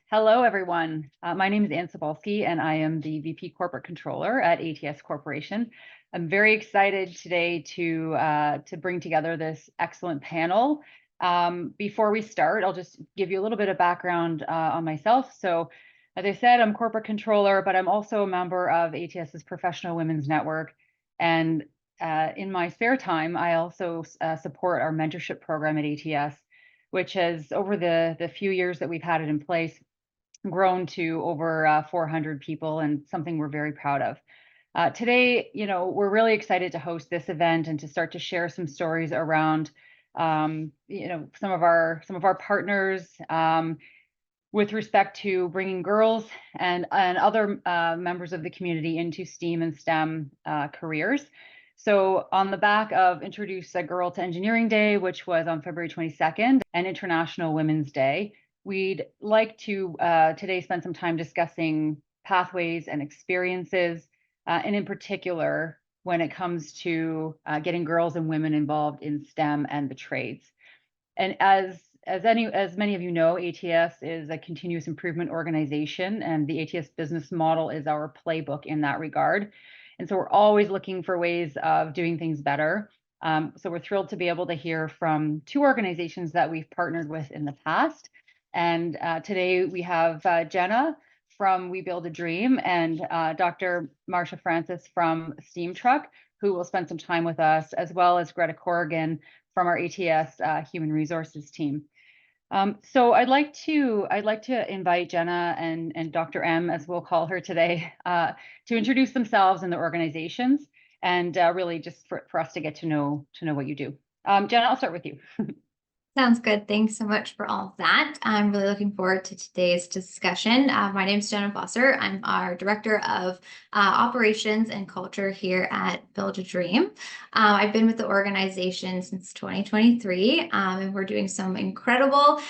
Hello, everyone. My name is Ann Sobalski, and I am the VP Corporate Controller at ATS Corporation. I'm very excited today to bring together this excellent panel. Before we start, I'll just give you a little bit of background on myself. So, as I said, I'm Corporate Controller, but I'm also a member of ATS's Professional Women's Network. And in my spare time, I also support our mentorship program at ATS, which has, over the few years that we've had it in place, grown to over 400 people, and something we're very proud of. Today, we're really excited to host this event and to start to share some stories around, some of our partners with respect to bringing girls and other members of the community into STEAM and STEM careers. So on the back of Introduce a Girl to Engineering Day, which was on February 22nd, and International Women's Day, we'd like to today spend some time discussing pathways and experiences, and in particular, when it comes to getting girls and women involved in STEM and the trades. And as many of you know, ATS is a continuous improvement organization, and the ATS business model is our playbook in that regard. And so we're always looking for ways of doing things better. So we're thrilled to be able to hear from two organizations that we've partnered with in the past. And today we have Jenna from We Build a Dream and Dr. Marsha Francis from STEAM Truck, who will spend some time with us, as well as Greta Corrigan from our ATS Human Resources team. So I'd like to invite Jenna and Dr. M, as we'll call her today, to introduce themselves and their organizations, and really just for us to get to know what you do. Jenna, I'll start with you. Sounds good. Thanks so much for all of that. I'm really looking forward to today's discussion. My name is Jenna Bosser. I'm our Director of Operations and Culture here at Build a Dream. I've been with the organization since 2023, and we're doing some incredible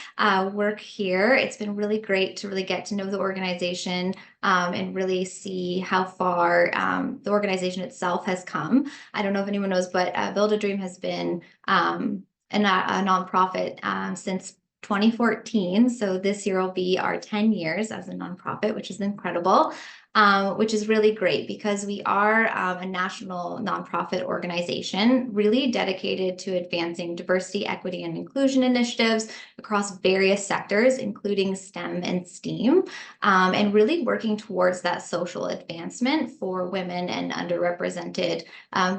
work here. It's been really great to really get to know the organization and really see how far the organization itself has come. I don't know if anyone knows, but Build a Dream has been a nonprofit since 2014. So this year will be our 10 years as a nonprofit, which is incredible, which is really great because we are a national nonprofit organization really dedicated to advancing diversity, equity, and inclusion initiatives across various sectors, including STEM and STEAM, and really working towards that social advancement for women and underrepresented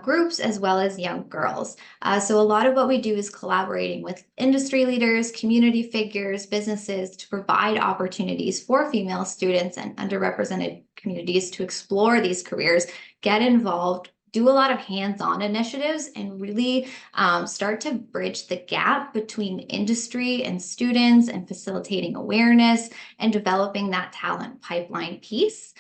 groups, as well as young girls. So a lot of what we do is collaborating with industry leaders, community figures, businesses to provide opportunities for female students and underrepresented communities to explore these careers, get involved, do a lot of hands-on initiatives, and really start to bridge the gap between industry and students and facilitating awareness and developing that talent pipeline piece.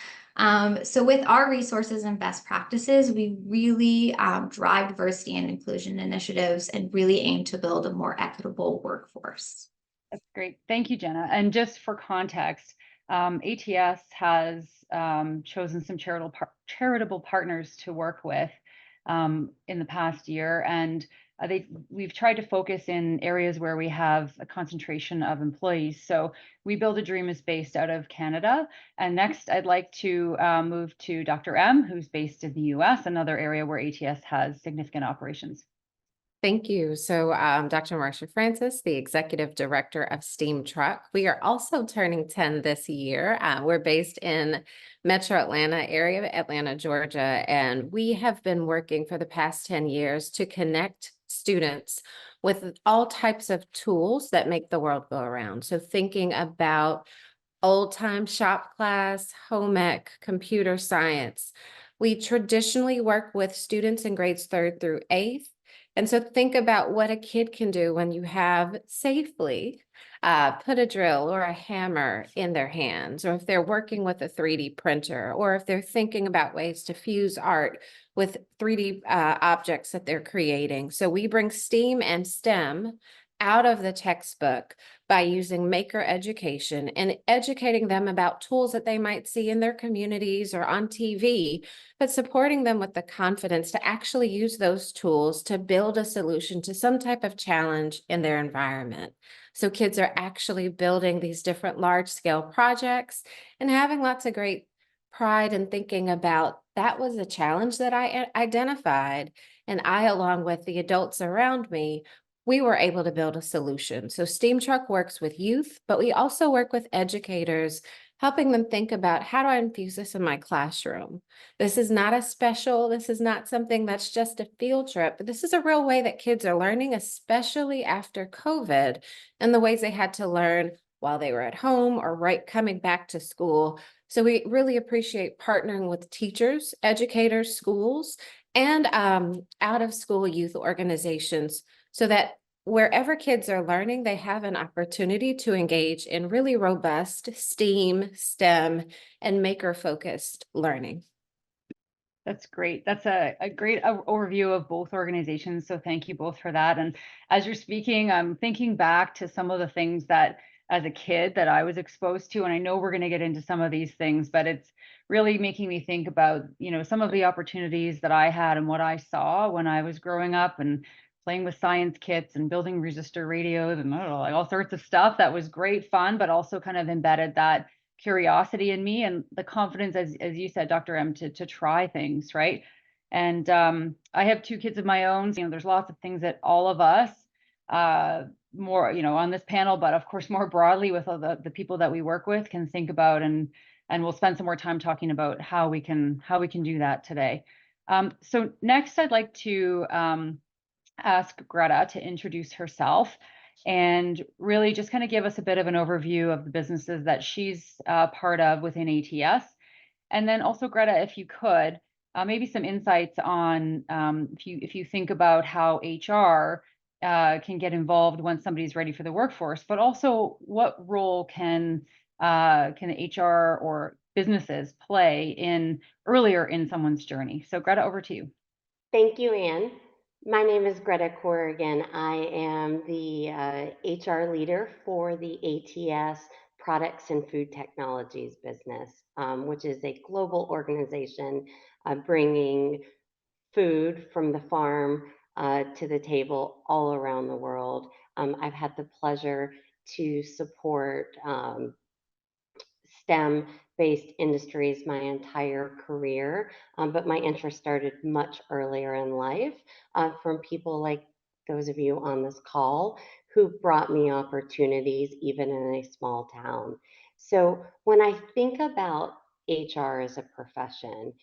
So with our resources and best practices, we really drive diversity and inclusion initiatives and really aim to build a more equitable workforce. That's great. Thank you, Jenna. And just for context, ATS has chosen some charitable partners to work with in the past year, and we've tried to focus in areas where we have a concentration of employees. So We Build a Dream is based out of Canada. And next, I'd like to move to Dr. M, who's based in the US, another area where ATS has significant operations. Thank you. So Dr. Marsha Francis, the Executive Director of STEAM Truck. We are also turning 10 this year. We're based in Metro Atlanta area, Atlanta, Georgia, and we have been working for the past 10 years to connect students with all types of tools that make the world go around. So thinking about old-time shop class, home ec, computer science. We traditionally work with students in grades 3rd through 8th. And so think about what a kid can do when you have safely put a drill or a hammer in their hands, or if they're working with a 3D printer, or if they're thinking about ways to fuse art with 3D objects that they're creating. So we bring STEAM and STEM out of the textbook by using maker education and educating them about tools that they might see in their communities or on TV, but supporting them with the confidence to actually use those tools to build a solution to some type of challenge in their environment. So kids are actually building these different large scale projects and having lots of great pride in thinking about that was a challenge that I identified. And I, along with the adults around me, we were able to build a solution. So Steam Truck works with youth, but we also work with educators, helping them think about how do I infuse this in my classroom? This is not a special, this is not something that's just a field trip, but this is a real way that kids are learning, especially after COVID, and the ways they had to learn while they were at home or right coming back to school. So we really appreciate partnering with teachers, educators, schools, and out of school youth organizations so that wherever kids are learning, they have an opportunity to engage in really robust STEAM, STEM, and maker-focused learning. That's great. That's a great overview of both organizations. So thank you both for that. And as you're speaking, I'm thinking back to some of the things that as a kid that I was exposed to. And I know we're going to get into some of these things, but it's really making me think about, some of the opportunities that I had and what I saw when I was growing up and playing with science kits and building resistor radios and I don't know, like all sorts of stuff that was great fun, but also kind of embedded that curiosity in me and the confidence, as you said, Dr. M, to try things, right? And I have 2 kids of my own. There's lots of things that all of us, more, on this panel, but of course more broadly with all the people that we work with, can think about, and we'll spend some more time talking about how we can do that today. So next, I'd like to ask Greta to introduce herself and really just kind of give us a bit of an overview of the businesses that she's part of within ATS. And then also, Greta, if you could, maybe some insights on if you think about how HR can get involved when somebody's ready for the workforce, but also what role can the HR or businesses play in earlier in someone's journey. So Greta, over to you. Thank you, Anne. My name is Greta Corrigan. I am the HR leader for the ATS Products and Food Technologies business, which is a global organization bringing food from the farm to the table all around the world. I've had the pleasure to support STEM-based industries my entire career, but my interest started much earlier in life from people like those of you on this call who brought me opportunities even in a small town. So when I think about HR as a profession,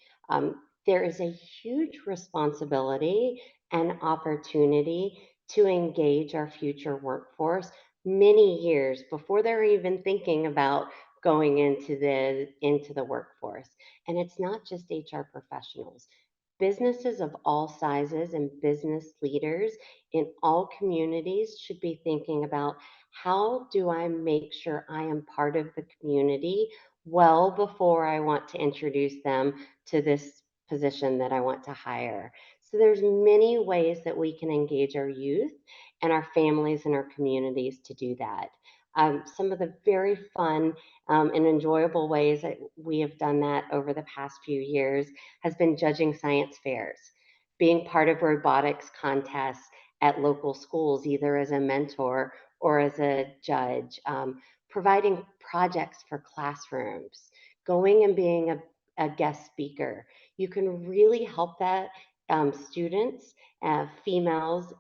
there is a huge responsibility and opportunity to engage our future workforce many years before they're even thinking about going into the workforce. And it's not just HR professionals. Businesses of all sizes and business leaders in all communities should be thinking about how do I make sure I am part of the community well before I want to introduce them to this position that I want to hire. So there's many ways that we can engage our youth and our families and our communities to do that. Some of the very fun and enjoyable ways that we have done that over the past few years has been judging science fairs, being part of robotics contests at local schools, either as a mentor or as a judge, providing projects for classrooms, going and being a guest speaker. You can really help that students, females,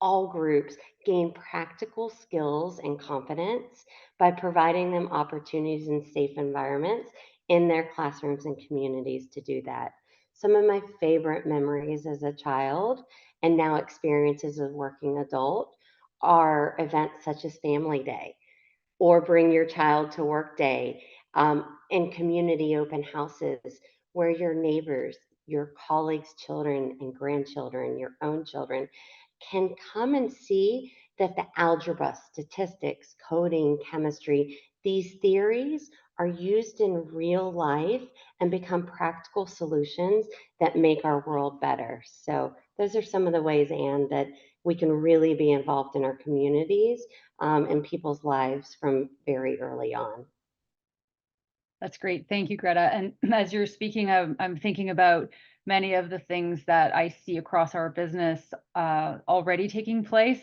all groups gain practical skills and confidence by providing them opportunities in safe environments in their classrooms and communities to do that. Some of my favorite memories as a child and now experiences as a working adult are events such as Family Day or Bring Your Child to Work Day, and community open houses where your neighbors, your colleagues' children and grandchildren, your own children can come and see that the algebra, statistics, coding, chemistry, these theories are used in real life and become practical solutions that make our world better. So those are some of the ways, Anne, that we can really be involved in our communities and people's lives from very early on. That's great. Thank you, Greta. And as you're speaking, I'm thinking about many of the things that I see across our business already taking place.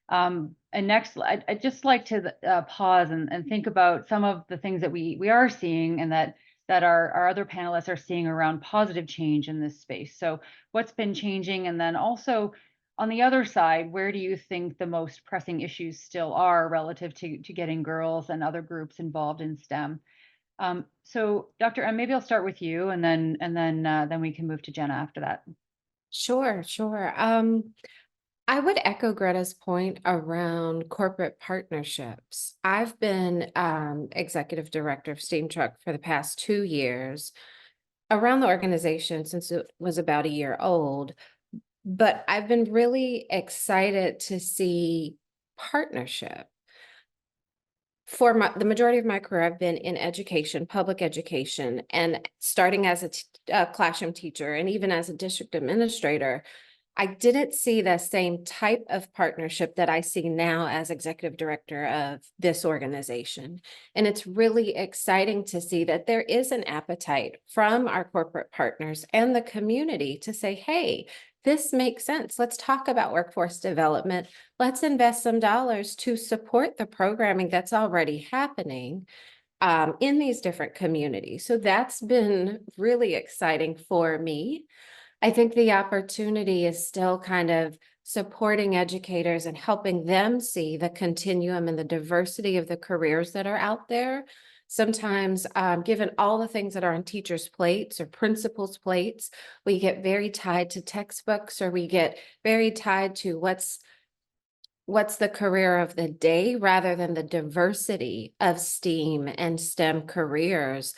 And next, I'd just like to pause and think about some of the things that we are seeing and that our other panelists are seeing around positive change in this space. So what's been changing? And then also on the other side, where do you think the most pressing issues still are relative to getting girls and other groups involved in STEM? So Dr. M, maybe I'll start with you and then we can move to Jenna after that. Sure, sure. I would echo Greta's point around corporate partnerships. I've been executive director of Steam Truck for the past 2 years around the organization since it was about a year old. But I've been really excited to see partnership. For the majority of my career, I've been in education, public education, and starting as a classroom teacher and even as a district administrator, I didn't see the same type of partnership that I see now as executive director of this organization. And it's really exciting to see that there is an appetite from our corporate partners and the community to say, hey, this makes sense. Let's talk about workforce development. Let's invest some dollars to support the programming that's already happening in these different communities. So that's been really exciting for me. I think the opportunity is still kind of supporting educators and helping them see the continuum and the diversity of the careers that are out there. Sometimes, given all the things that are on teachers' plates or principals' plates, we get very tied to textbooks, or we get very tied to what's the career of the day rather than the diversity of STEAM and STEM careers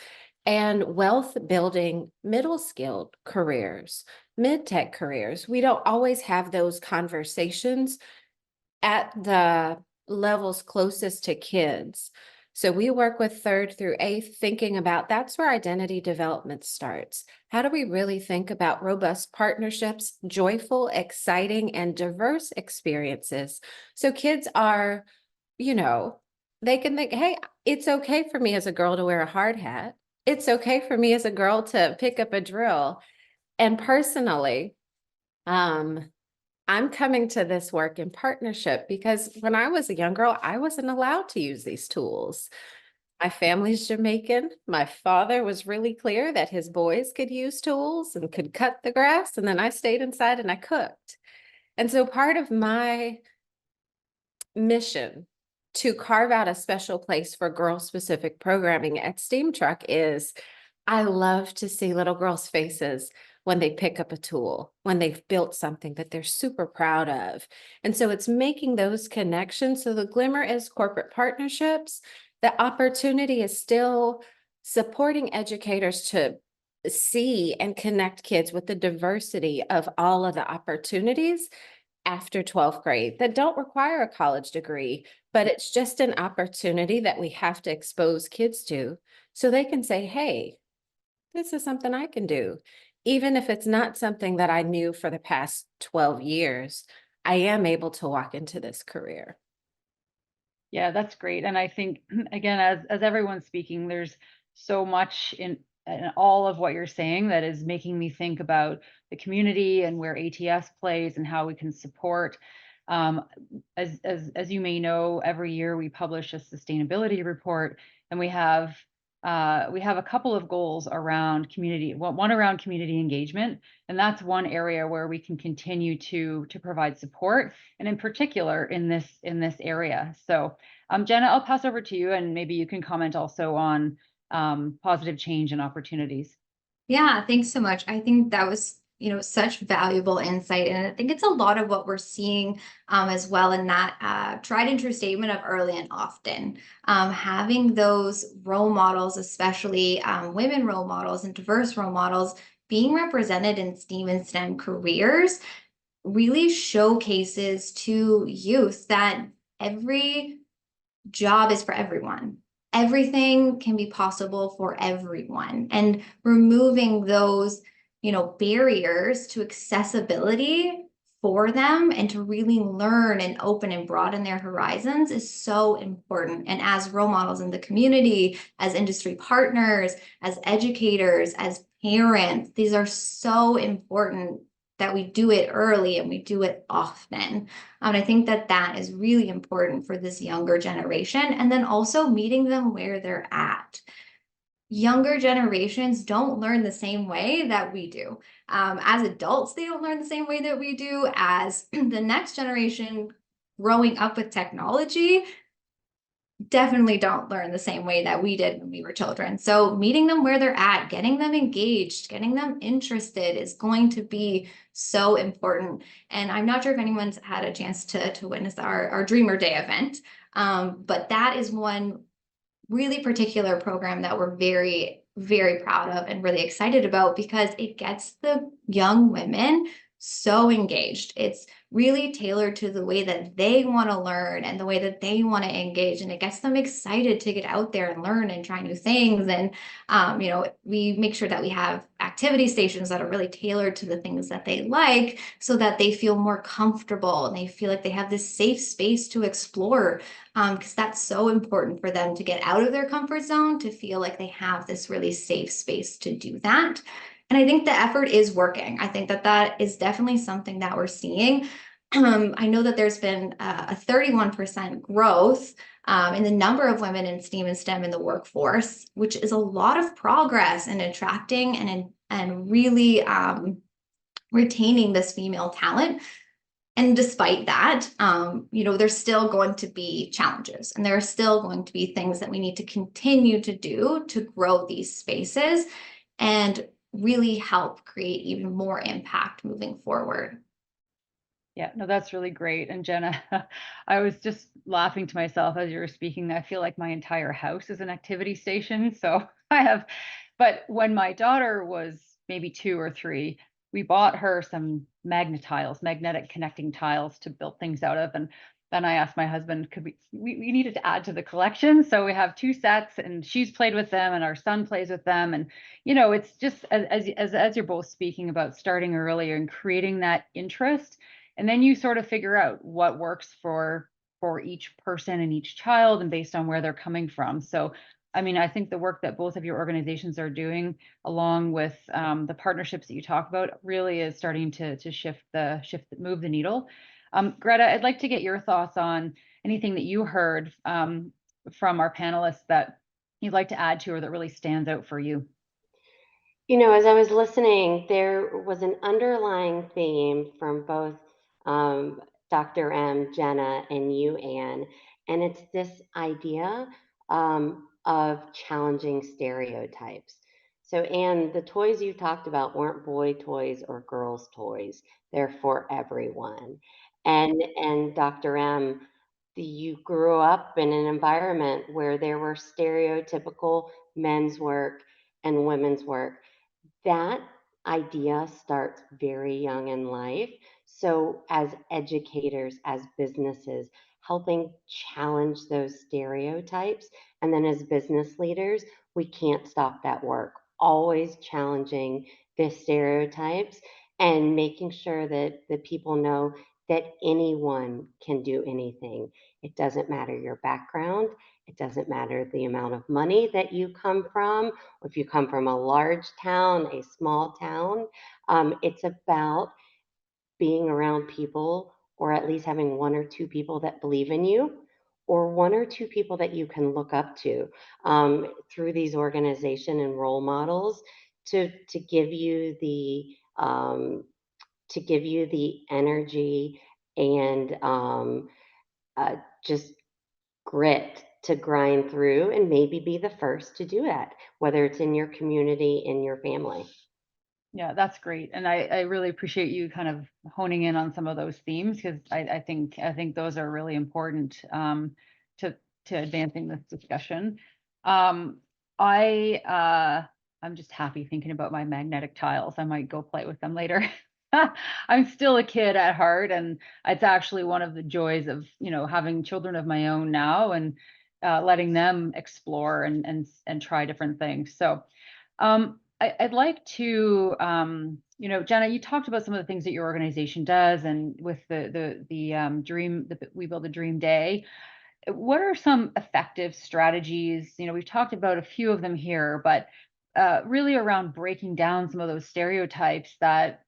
and wealth building middle skilled careers, mid-tech careers. We don't always have those conversations at the levels closest to kids. So we work with 3rd through 8th, thinking about that's where identity development starts. How do we really think about robust partnerships, joyful, exciting, and diverse experiences? So kids are, they can think, hey, it's okay for me as a girl to wear a hard hat. It's okay for me as a girl to pick up a drill. And personally, I'm coming to this work in partnership because when I was a young girl, I wasn't allowed to use these tools. My family's Jamaican. My father was really clear that his boys could use tools and could cut the grass, and then I stayed inside and I cooked. And so part of my mission to carve out a special place for girl-specific programming at Steam Truck is I love to see little girls' faces when they pick up a tool, when they've built something that they're super proud of. And so it's making those connections. So the glimmer is corporate partnerships. The opportunity is still supporting educators to see and connect kids with the diversity of all of the opportunities after 12th grade that don't require a college degree, but it's just an opportunity that we have to expose kids to so they can say, hey, this is something I can do. Even if it's not something that I knew for the past 12 years, I am able to walk into this career. Yeah, that's great. And I think, again, as everyone's speaking, there's so much in all of what you're saying that is making me think about the community and where ATS plays and how we can support. As you may know, every year we publish a sustainability report, and we have a couple of goals around community. One around community engagement, and that's one area where we can continue to provide support, and in particular in this area. So, Jenna, I'll pass over to you, and maybe you can comment also on positive change and opportunities. Yeah, thanks so much. I think that was, such valuable insight. And I think it's a lot of what we're seeing as well in that tried and true statement of early and often. Having those role models, especially women role models and diverse role models, being represented in STEAM and STEM careers really showcases to youth that every job is for everyone. Everything can be possible for everyone, and removing those, barriers to accessibility for them and to really learn and open and broaden their horizons is so important. And as role models in the community, as industry partners, as educators, as parents, these are so important that we do it early and we do it often. And I think that that is really important for this younger generation, and then also meeting them where they're at. Younger generations don't learn the same way that we do. As adults, they don't learn the same way that we do. As the next generation growing up with technology, definitely don't learn the same way that we did when we were children. So meeting them where they're at, getting them engaged, getting them interested is going to be so important. And I'm not sure if anyone's had a chance to witness our Dreamer Day event, but that is one really particular program that we're very, very proud of and really excited about, because it gets the young women so engaged. It's really tailored to the way that they want to learn and the way that they want to engage, and it gets them excited to get out there and learn and try new things. And we make sure that we have activity stations that are really tailored to the things that they like, so that they feel more comfortable and they feel like they have this safe space to explore, because that's so important for them to get out of their comfort zone, to feel like they have this really safe space to do that. And I think the effort is working. I think that that is definitely something that we're seeing. I know that there's been a 31% growth in the number of women in STEAM and STEM in the workforce, which is a lot of progress in attracting and really retaining this female talent. And despite that, there's still going to be challenges, and there are still going to be things that we need to continue to do to grow these spaces and really help create even more impact moving forward. Yeah, no, that's really great. And Jenna, I was just laughing to myself as you were speaking. I feel like my entire house is an activity station. So but when my daughter was maybe 2 or 3, we bought her some magnetic connecting tiles to build things out of. And then I asked my husband, could we needed to add to the collection. So we have 2 sets, and she's played with them and our son plays with them. And, it's just as you're both speaking about starting earlier and creating that interest. And then you sort of figure out what works for each person and each child, and based on where they're coming from. So, I mean, I think the work that both of your organizations are doing, along with the partnerships that you talk about, really is starting to move the needle. Greta, I'd like to get your thoughts on anything that you heard from our panelists that you'd like to add to, or that really stands out for you. As I was listening, there was an underlying theme from both Dr. M, Jenna, and you, Anne, and it's this idea of challenging stereotypes. So, Anne, the toys you talked about weren't boy toys or girls' toys. They're for everyone. And Dr. M, you grew up in an environment where there were stereotypical men's work and women's work. That idea starts very young in life. So, as educators, as businesses, helping challenge those stereotypes. And then as business leaders, we can't stop that work. Always challenging the stereotypes and making sure that the people know that anyone can do anything. It doesn't matter your background. It doesn't matter the amount of money that you come from, or if you come from a large town, a small town. It's about being around people, or at least having 1 or 2 people that believe in you, or 1 or 2 people that you can look up to through these organization and role models to give you the energy and just grit to grind through and maybe be the first to do that, whether it's in your community, in your family. Yeah, that's great. And I really appreciate you kind of honing in on some of those themes, because I think those are really important to advancing this discussion. I'm just happy thinking about my magnetic tiles. I might go play with them later. I'm still a kid at heart, and it's actually one of the joys of having children of my own now, and letting them explore and try different things. So I'd like to, Jenna, you talked about some of the things that your organization does, and with the We Build a Dream Day. What are some effective strategies? We've talked about a few of them here, but really around breaking down some of those stereotypes that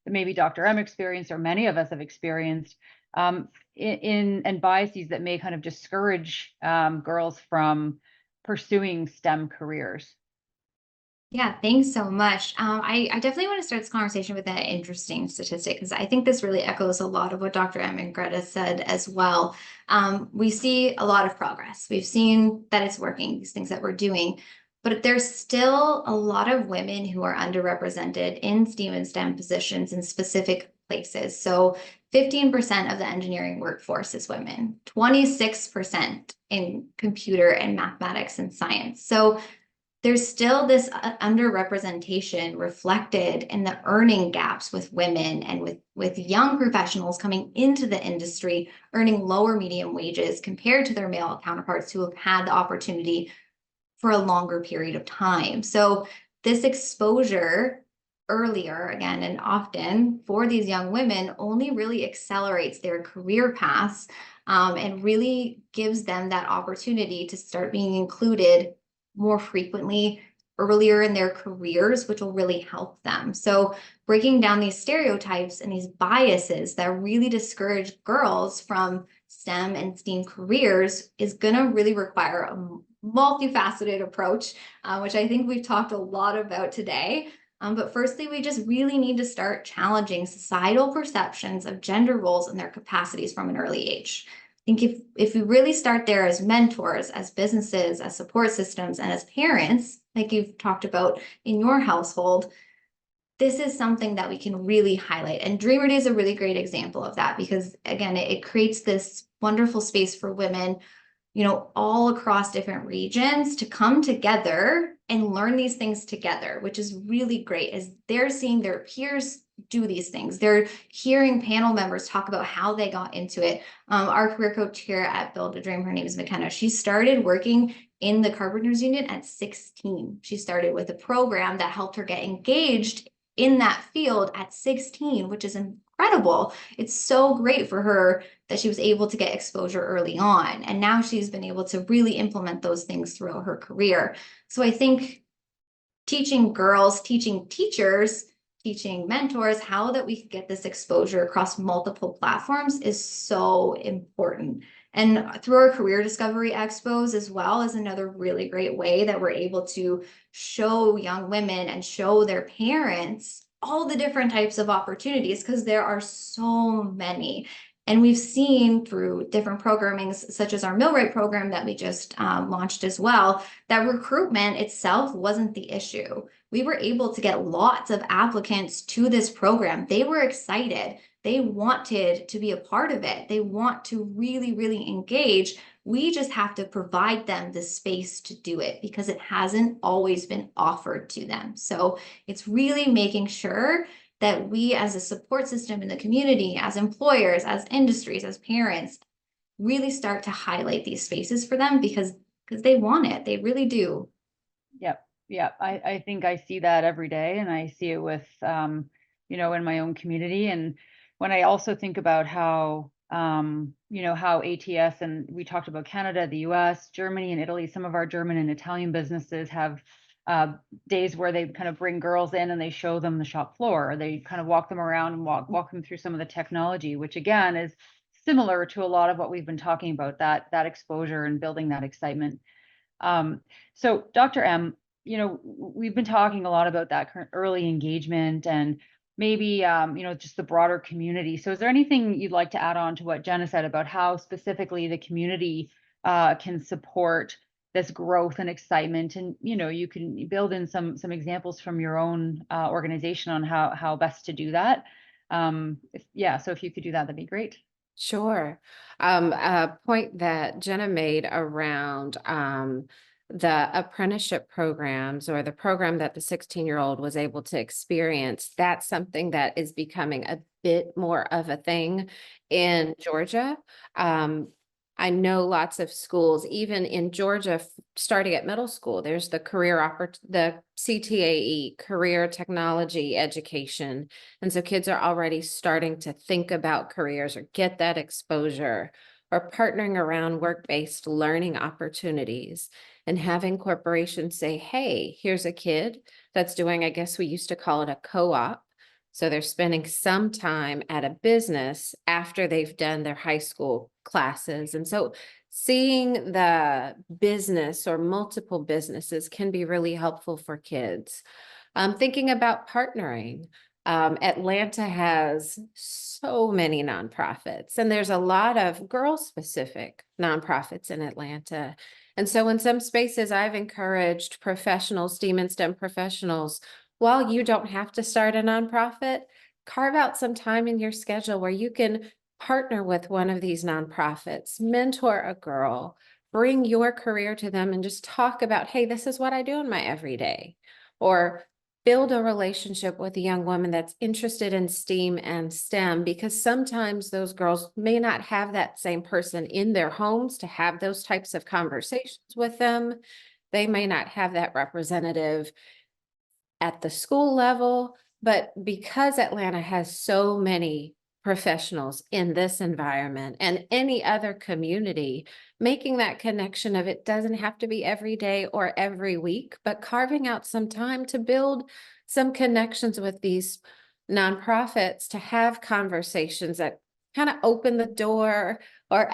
that maybe Dr. M experienced or many of us have experienced and biases that may kind of discourage girls from pursuing STEM careers? Yeah, thanks so much. I definitely want to start this conversation with an interesting statistic because I think this really echoes a lot of what Dr. M and Greta said as well. We see a lot of progress. We've seen that it's working, these things that we're doing, but there's still a lot of women who are underrepresented in STEAM and STEM positions in specific places. So 15% of the engineering workforce is women, 26% in computer and mathematics and science. So there's still this underrepresentation reflected in the earning gaps with women and with young professionals coming into the industry earning lower median wages compared to their male counterparts who have had the opportunity for a longer period of time. So this exposure earlier again and often for these young women only really accelerates their career paths and really gives them that opportunity to start being included more frequently earlier in their careers, which will really help them. So breaking down these stereotypes and these biases that really discourage girls from STEM and STEAM careers is going to really require a multifaceted approach, which I think we've talked a lot about today. But firstly, we just really need to start challenging societal perceptions of gender roles and their capacities from an early age. I think if we really start there as mentors, as businesses, as support systems, and as parents, like you've talked about in your household, this is something that we can really highlight. And Dreamer Day is a really great example of that because, again, it creates this wonderful space for women, all across different regions to come together and learn these things together, which is really great as they're seeing their peers do these things. They're hearing panel members talk about how they got into it. Our career coach here at Build a Dream, her name is McKenna. She started working in the Carpenters Union at 16. She started with a program that helped her get engaged in that field at 16, which is incredible. It's so great for her that she was able to get exposure early on. And now she's been able to really implement those things throughout her career. So I think teaching girls, teaching teachers, teaching mentors how that we could get this exposure across multiple platforms is so important. And through our career discovery expos as well is another really great way that we're able to show young women and show their parents all the different types of opportunities because there are so many. And we've seen through different programmings, such as our Millwright program that we just launched as well, that recruitment itself wasn't the issue. We were able to get lots of applicants to this program. They were excited. They wanted to be a part of it. They want to really, really engage. We just have to provide them the space to do it because it hasn't always been offered to them. So it's really making sure that we as a support system in the community, as employers, as industries, as parents, really start to highlight these spaces for them because they want it. They really do. Yep. Yeah, I think I see that every day, and I see it with, in my own community. And when I also think about how, how ATS, and we talked about Canada, the US, Germany, and Italy, some of our German and Italian businesses have days where they kind of bring girls in and they show them the shop floor, or they kind of walk them around and walk them through some of the technology, which again is similar to a lot of what we've been talking about, that exposure and building that excitement. So Dr. M, we've been talking a lot about that current early engagement and maybe, just the broader community. So is there anything you'd like to add on to what Jenna said about how specifically the community can support this growth and excitement? And, you can build in some examples from your own organization on how best to do that. So if you could do that, that'd be great. Sure. A point that Jenna made around the apprenticeship programs or the program that the 16-year-old was able to experience, that's something that is becoming a bit more of a thing in Georgia. I know lots of schools, even in Georgia, starting at middle school, there's the the CTAE, career technology education. And so kids are already starting to think about careers or get that exposure, or partnering around work-based learning opportunities and having corporations say, hey, here's a kid that's doing, I guess we used to call it a co-op. So they're spending some time at a business after they've done their high school classes. And so seeing the business or multiple businesses can be really helpful for kids. Thinking about partnering. Atlanta has so many nonprofits, and there's a lot of girl-specific nonprofits in Atlanta. And so in some spaces, I've encouraged professionals, STEAM and STEM professionals, while you don't have to start a nonprofit, carve out some time in your schedule where you can partner with one of these nonprofits, mentor a girl, bring your career to them and just talk about, hey, this is what I do in my everyday. Or build a relationship with a young woman that's interested in STEAM and STEM, because sometimes those girls may not have that same person in their homes to have those types of conversations with them. They may not have that representative at the school level, but because Atlanta has so many professionals in this environment and any other community, making that connection of it doesn't have to be every day or every week, but carving out some time to build some connections with these nonprofits to have conversations that kind of open the door or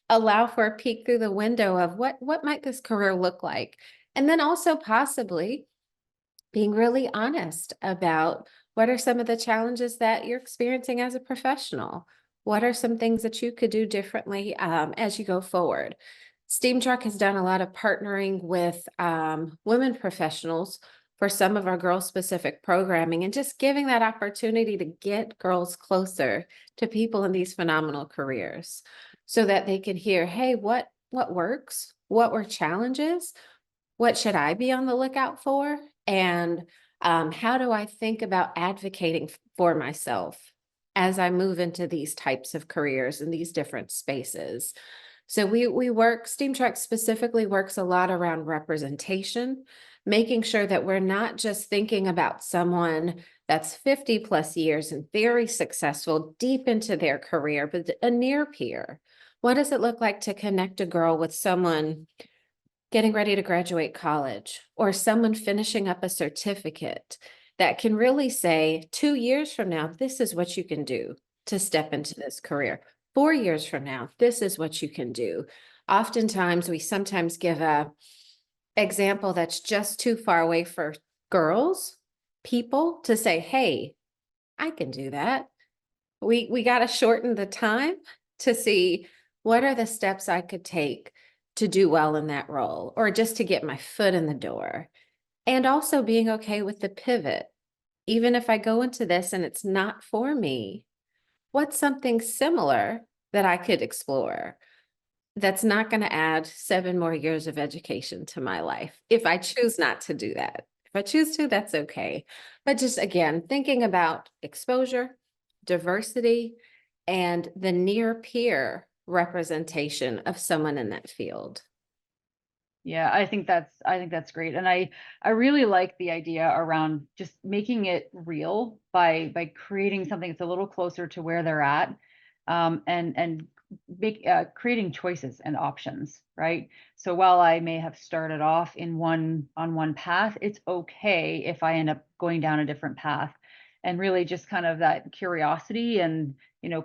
allow for a peek through the window of what might this career look like. And then also possibly being really honest about what are some of the challenges that you're experiencing as a professional? What are some things that you could do differently as you go forward? Steam Truck has done a lot of partnering with women professionals for some of our girl-specific programming and just giving that opportunity to get girls closer to people in these phenomenal careers so that they can hear, hey, what works? What were challenges? What should I be on the lookout for? And how do I think about advocating for myself as I move into these types of careers in these different spaces? So we work, Steam Truck specifically works a lot around representation, making sure that we're not just thinking about someone that's 50 plus years and very successful deep into their career, but a near peer. What does it look like to connect a girl with someone getting ready to graduate college or someone finishing up a certificate that can really say 2 years from now, this is what you can do to step into this career. 4 years from now, this is what you can do. Oftentimes, we sometimes give a example that's just too far away for girls, people to say, hey, I can do that. We got to shorten the time to see what are the steps I could take to do well in that role, or just to get my foot in the door. And also being okay with the pivot. Even if I go into this and it's not for me, what's something similar that I could explore that's not going to add 7 more years of education to my life if I choose not to do that? If I choose to, that's okay. But just again, thinking about exposure, diversity, and the near peer representation of someone in that field. Yeah, I think that's great. And I really like the idea around just making it real by creating something that's a little closer to where they're at, and creating choices and options, right? So while I may have started off on one path, it's okay if I end up going down a different path, and really just kind of that curiosity and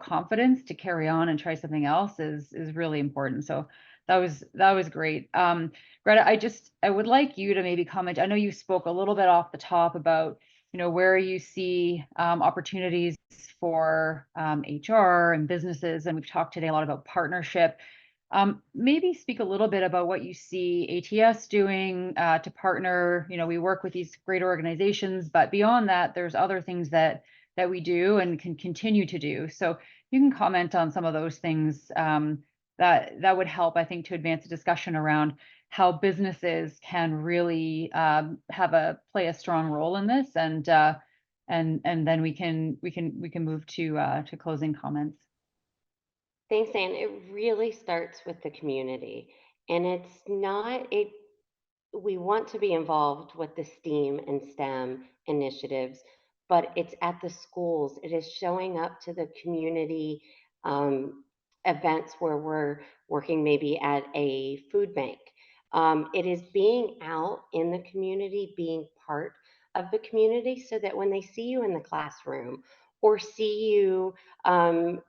confidence to carry on and try something else is really important. So that was great. Greta, I would like you to maybe comment. I know you spoke a little bit off the top about, where you see opportunities for HR and businesses, and we've talked today a lot about partnership. Maybe speak a little bit about what you see ATS doing to partner. We work with these great organizations, but beyond that, there's other things that we do and can continue to do. So you can comment on some of those things. That would help, I think, to advance a discussion around how businesses can really play a strong role in this, and then we can move to closing comments. Thanks, Anne. It really starts with the community. And it's not, it, we want to be involved with the STEAM and STEM initiatives, but it's at the schools. It is showing up to the community events where we're working maybe at a food bank. It is being out in the community, being part of the community so that when they see you in the classroom or see you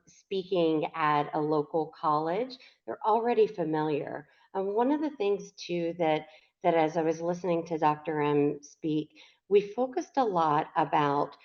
speaking at a local college, they're already familiar. One of the things too that as I was listening to Dr. M speak, we focused a lot about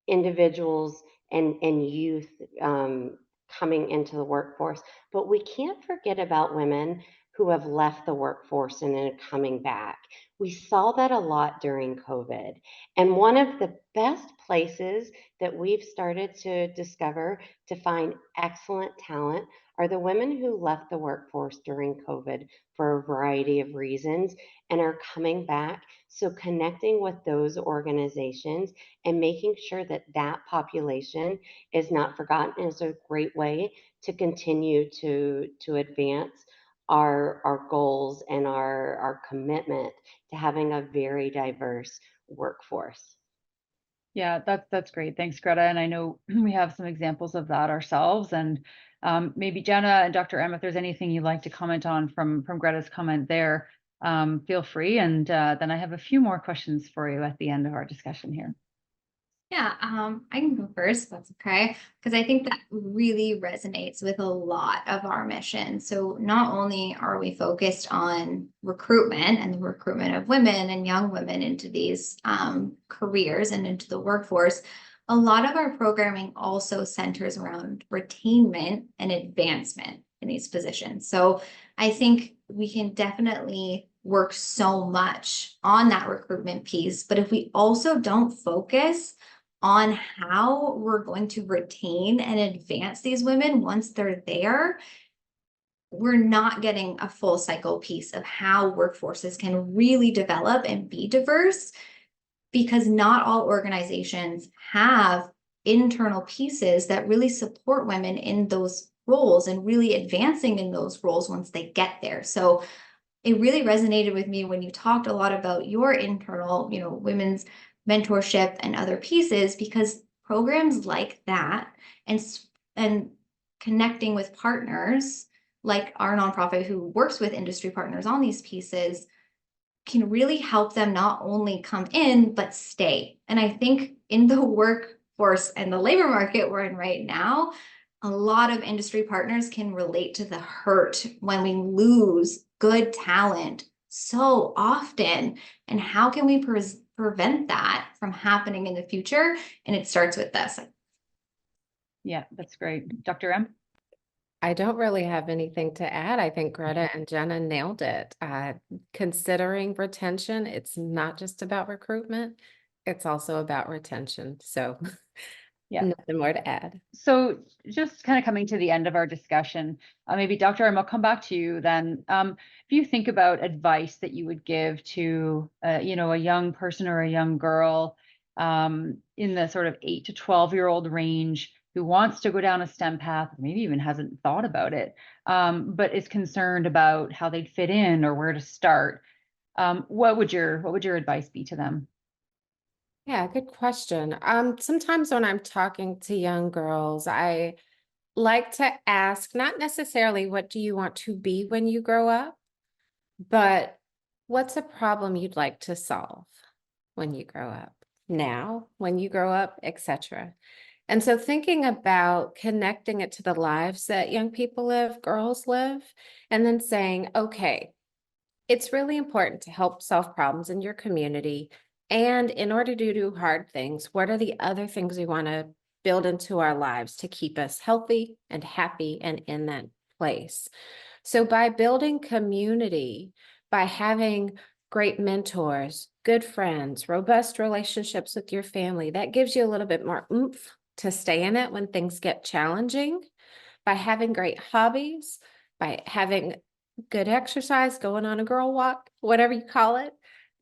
individuals and youth coming into the workforce, but we can't forget about women who have left the workforce and are coming back. We saw that a lot during COVID. And one of the best places that we've started to discover to find excellent talent are the women who left the workforce during COVID for a variety of reasons and are coming back. So connecting with those organizations and making sure that that population is not forgotten is a great way to continue to advance our goals and our commitment to having a very diverse workforce. Yeah, that's great. Thanks, Greta. And I know we have some examples of that ourselves. And maybe Jenna and Dr. M, if there's anything you'd like to comment on from Greta's comment there, feel free. And then I have a few more questions for you at the end of our discussion here. Yeah, I can go first, if that's okay, because I think that really resonates with a lot of our mission. So not only are we focused on recruitment and the recruitment of women and young women into these careers and into the workforce, a lot of our programming also centers around retainment and advancement in these positions. So I think we can definitely work so much on that recruitment piece, but if we also don't focus on how we're going to retain and advance these women once they're there, we're not getting a full cycle piece of how workforces can really develop and be diverse, because not all organizations have internal pieces that really support women in those roles and really advancing in those roles once they get there. So it really resonated with me when you talked a lot about your internal, women's mentorship and other pieces, because programs like that and connecting with partners like our nonprofit who works with industry partners on these pieces can really help them not only come in but stay. And I think in the workforce and the labor market we're in right now, a lot of industry partners can relate to the hurt when we lose good talent so often, and how can we prevent that from happening in the future? And it starts with this. Yeah, that's great. Dr. M? I don't really have anything to add. I think Greta and Jenna nailed it. Considering retention, it's not just about recruitment, it's also about retention. So Yeah. nothing more to add. So just kind of coming to the end of our discussion, maybe Dr. M, I'll come back to you then. If you think about advice that you would give to, a young person or a young girl in the sort of 8 to 12-year-old range who wants to go down a STEM path, maybe even hasn't thought about it, but is concerned about how they'd fit in or where to start, what would your advice be to them? Yeah, good question. Sometimes when I'm talking to young girls, I like to ask, not necessarily what do you want to be when you grow up, but what's a problem you'd like to solve when you grow up, now, when you grow up, etc. And so thinking about connecting it to the lives that young people live, girls live, and then saying, okay, it's really important to help solve problems in your community. And in order to do hard things, what are the other things we want to build into our lives to keep us healthy and happy and in that place? So by building community, by having great mentors, good friends, robust relationships with your family, that gives you a little bit more oomph to stay in it when things get challenging. By having great hobbies, by having good exercise, going on a girl walk, whatever you call it,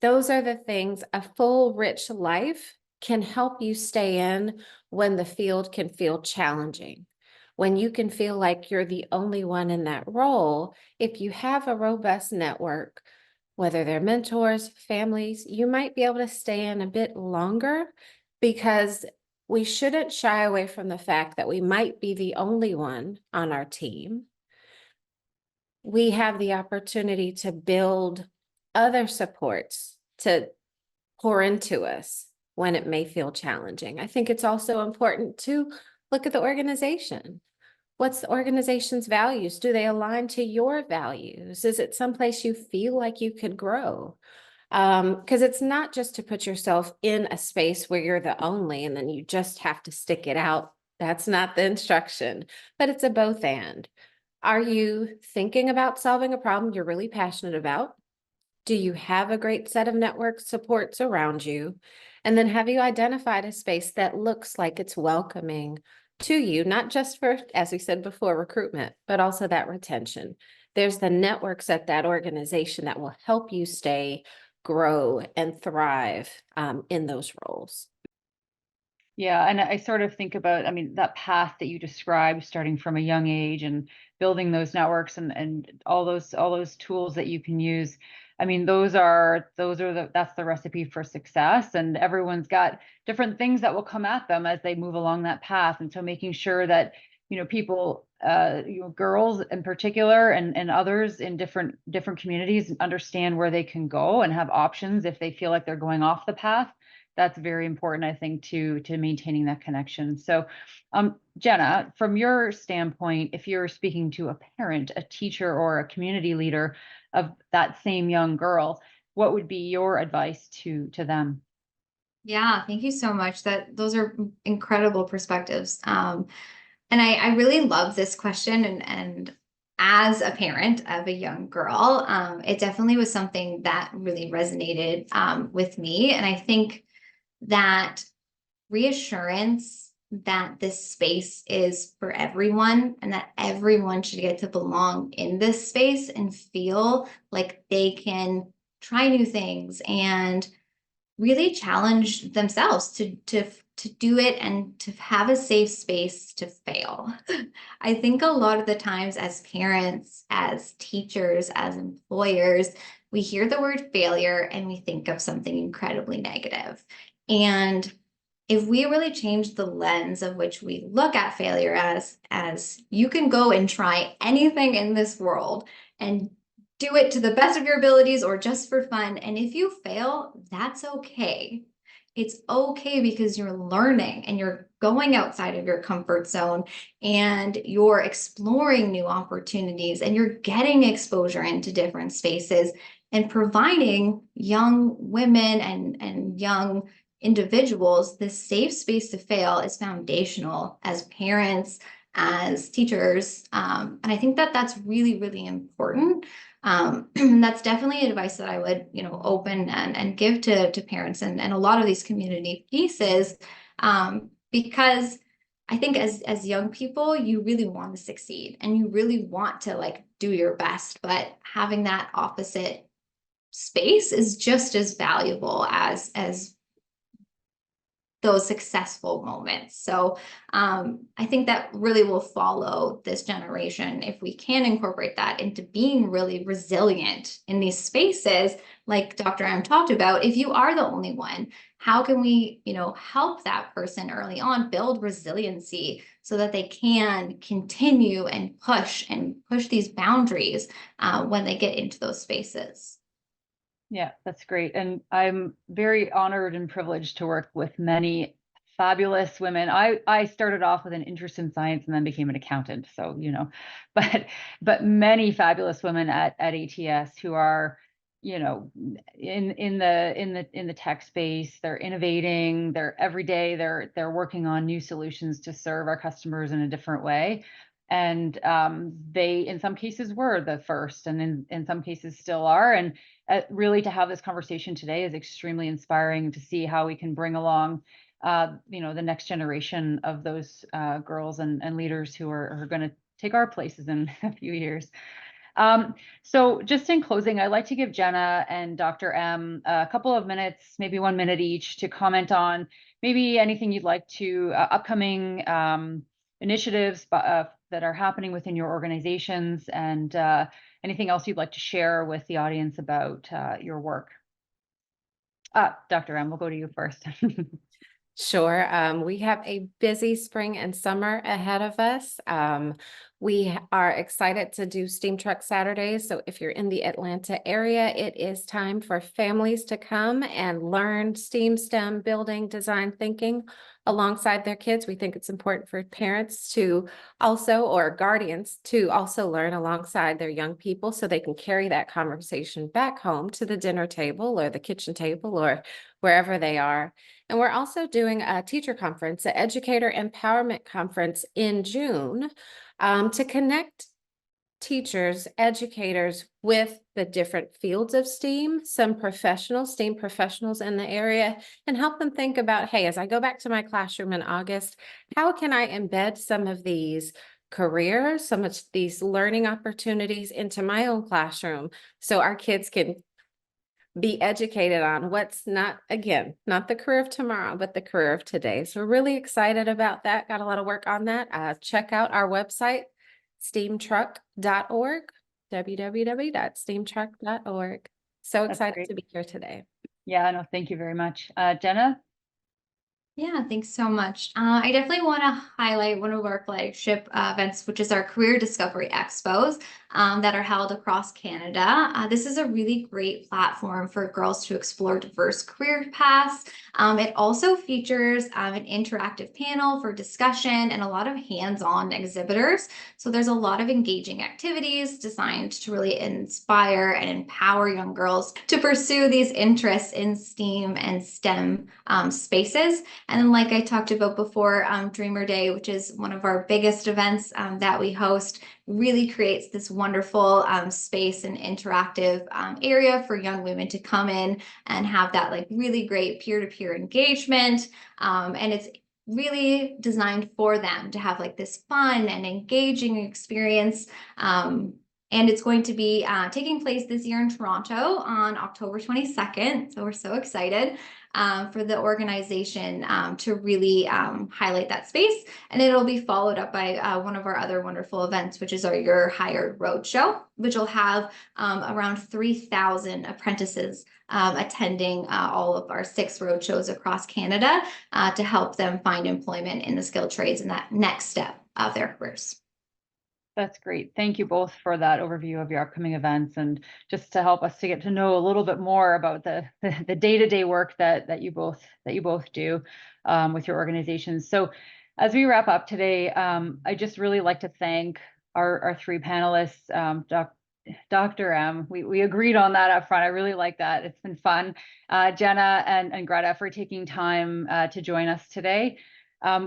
those are the things. A full, rich life can help you stay in when the field can feel challenging. When you can feel like you're the only one in that role, if you have a robust network, whether they're mentors, families, you might be able to stay in a bit longer, because we shouldn't shy away from the fact that we might be the only one on our team. We have the opportunity to build other supports, to pour into us when it may feel challenging. I think it's also important to look at the organization. What's the organization's values? Do they align to your values? Is it someplace you feel like you could grow? Because it's not just to put yourself in a space where you're the only and then you just have to stick it out. That's not the instruction, but it's a both and. Are you thinking about solving a problem you're really passionate about? Do you have a great set of network supports around you? And then have you identified a space that looks like it's welcoming to you, not just for, as we said before, recruitment, but also that retention? There's the networks at that organization that will help you stay, grow, and thrive in those roles. Yeah, and I sort of think about, I mean, that path that you described, starting from a young age and building those networks and all those tools that you can use. I mean, that's the recipe for success. And everyone's got different things that will come at them as they move along that path. And so making sure that, people, girls in particular and others in different communities understand where they can go and have options if they feel like they're going off the path. That's very important, I think, to maintaining that connection. So, Jenna, from your standpoint, if you're speaking to a parent, a teacher, or a community leader of that same young girl, what would be your advice to them? Yeah, thank you so much. Those are incredible perspectives. And I really love this question. And as a parent of a young girl, it definitely was something that really resonated with me. And I think that reassurance that this space is for everyone and that everyone should get to belong in this space and feel like they can try new things and really challenge themselves to do it and to have a safe space to fail. I think a lot of the times as parents, as teachers, as employers, we hear the word failure and we think of something incredibly negative. And if we really change the lens of which we look at failure as you can go and try anything in this world and do it to the best of your abilities or just for fun. And if you fail, that's okay. It's okay because you're learning and you're going outside of your comfort zone and you're exploring new opportunities and you're getting exposure into different spaces and providing young women and young individuals this safe space to fail is foundational as parents, as teachers. And I think that that's really, really important. That's definitely advice that I would, open and give to parents and a lot of these community pieces, because I think as young people, you really want to succeed and you really want to do your best, but having that opposite space is just as valuable as those successful moments. So I think that really will follow this generation if we can incorporate that into being really resilient in these spaces, like Dr. M talked about. If you are the only one, how can we, help that person early on build resiliency so that they can continue and push these boundaries when they get into those spaces? Yeah, that's great. And I'm very honored and privileged to work with many fabulous women. I started off with an interest in science and then became an accountant. So, but many fabulous women at ATS who are, in the tech space. They're innovating, they're every day, they're working on new solutions to serve our customers in a different way. And they, in some cases, were the first, and in some cases still are. And really, to have this conversation today is extremely inspiring to see how we can bring along, the next generation of those girls and leaders who are going to take our places in a few years. So just in closing, I'd like to give Jenna and Dr. M a couple of minutes, maybe 1 minute each, to comment on maybe anything you'd like to upcoming initiatives that are happening within your organizations, and anything else you'd like to share with the audience about your work. Dr. M, we'll go to you first. Sure. We have a busy spring and summer ahead of us. We are excited to do STEAM Truck Saturdays. So if you're in the Atlanta area, it is time for families to come and learn STEAM, STEM, building, design thinking alongside their kids. We think it's important for parents to also, or guardians to also learn alongside their young people so they can carry that conversation back home to the dinner table or the kitchen table or wherever they are. And we're also doing a teacher conference, an educator empowerment conference in June, to connect teachers, educators with the different fields of STEAM, some STEAM professionals in the area, and help them think about, hey, as I go back to my classroom in August, how can I embed some of these careers, some of these learning opportunities into my own classroom so our kids can be educated on what's not, again, not the career of tomorrow, but the career of today. So we're really excited about that. Got a lot of work on that. Check out our website, steamtruck.org, www.steamtruck.org. So That's excited great. to be here today. Yeah, no, thank you very much. Jenna? Yeah, thanks so much. I definitely want to highlight one of our flagship events, which is our Career Discovery Expos that are held across Canada. This is a really great platform for girls to explore diverse career paths. It also features an interactive panel for discussion and a lot of hands-on exhibitors. So there's a lot of engaging activities designed to really inspire and empower young girls to pursue these interests in STEAM and STEM spaces. And then, like I talked about before, Dreamer Day, which is one of our biggest events that we host, really creates this wonderful space and interactive area for young women to come in and have that like really great peer-to-peer engagement. And it's really designed for them to have like this fun and engaging experience. And it's going to be taking place this year in Toronto on October 22nd. So we're so excited for the organization to really highlight that space. And it'll be followed up by one of our other wonderful events, which is our Your Hired Roadshow, which will have around 3,000 apprentices attending all of our 6 roadshows across Canada to help them find employment in the skilled trades in that next step of their careers. That's great. Thank you both for that overview of your upcoming events and just to help us to get to know a little bit more about the day-to-day work that you both do with your organizations. So as we wrap up today, I just really like to thank our 3 panelists. Dr. M, we agreed on that up front. I really like that. It's been fun. Jenna and Greta for taking time to join us today.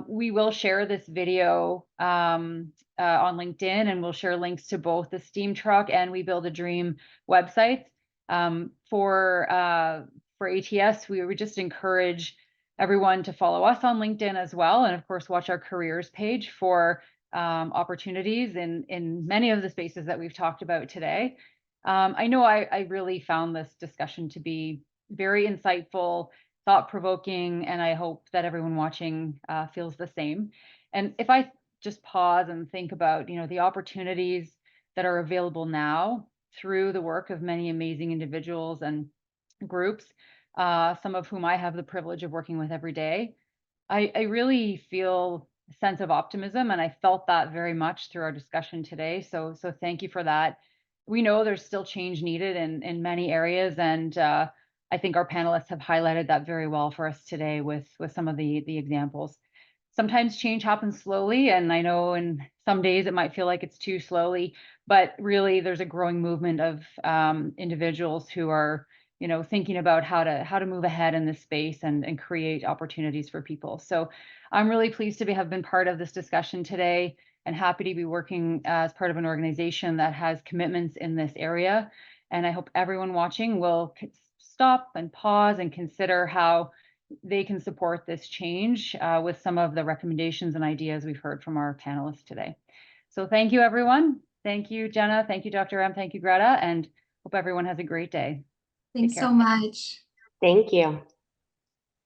We will share this video on LinkedIn, and we'll share links to both the STEAM Truck and We Build a Dream websites. For ATS, we would just encourage everyone to follow us on LinkedIn as well, and of course watch our careers page for opportunities in many of the spaces that we've talked about today. I know I really found this discussion to be very insightful, thought-provoking, and I hope that everyone watching feels the same. And if I just pause and think about, the opportunities that are available now through the work of many amazing individuals and groups, some of whom I have the privilege of working with every day, I really feel a sense of optimism, and I felt that very much through our discussion today. So thank you for that. We know there's still change needed in many areas, and I think our panelists have highlighted that very well for us today with some of the examples. Sometimes change happens slowly, and I know in some days it might feel like it's too slowly, but really there's a growing movement of individuals who are, thinking about how to move ahead in this space and create opportunities for people. So I'm really pleased to have been part of this discussion today and happy to be working as part of an organization that has commitments in this area. And I hope everyone watching will stop and pause and consider how they can support this change with some of the recommendations and ideas we've heard from our panelists today. So thank you, everyone. Thank you, Jenna. Thank you, Dr. M. Thank you, Greta. And hope everyone has a great day. Thanks so much. Thank you.